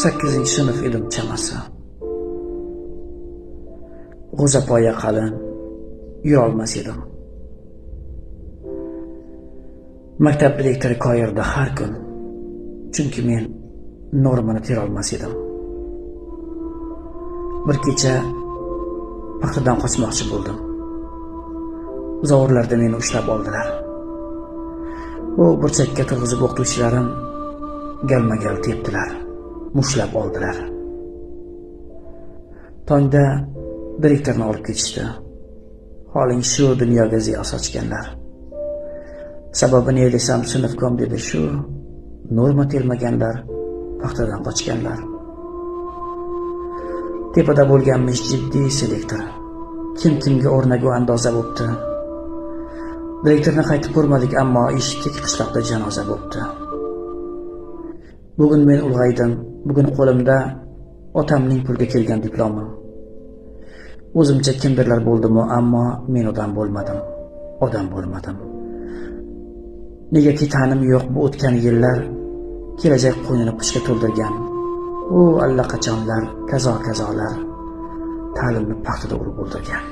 8-sinf edim chamasi. G'o'zapoya qalin, yurolmas edim. Maktab direktori koyirdi har kun, chunki men normani terolmas edim. Bir kecha paxtadan qochmoqchi bo'ldim. Zovurlarda meni ushlab oldilar. U burchakka turg'izib o'qituvchilarim galma-gal tepdilar, mushlab oldilar. Tongda direktorni olib ketishdi. Holing shu, dunyoga ziyo sochganlar. Sababini o'ylasam sinfkom dedi shu, norma termaganlar, paxtadan qochganlar. Tepada bo'lganmish jiddiy selektor. Kim-kimga o'rnagu andoza bo'pti. Direktorni qaytib ko'rmadik, ammo eshitdik qishloqda janoza bo'pti. Bugun men ulg'aydim. Bugun qo'limda otamning pulga kelgan diplomi. O'zimcha kimdirlar bo'ldimi, ammo men odam bo'lmadim. Negaki ta'nim yo'q bu o'tgan yillar kelajak qo'ynini qishga to'ldirgan. U allaqachonlar, kazolar ta'limni paxtada urib o'ldirgan.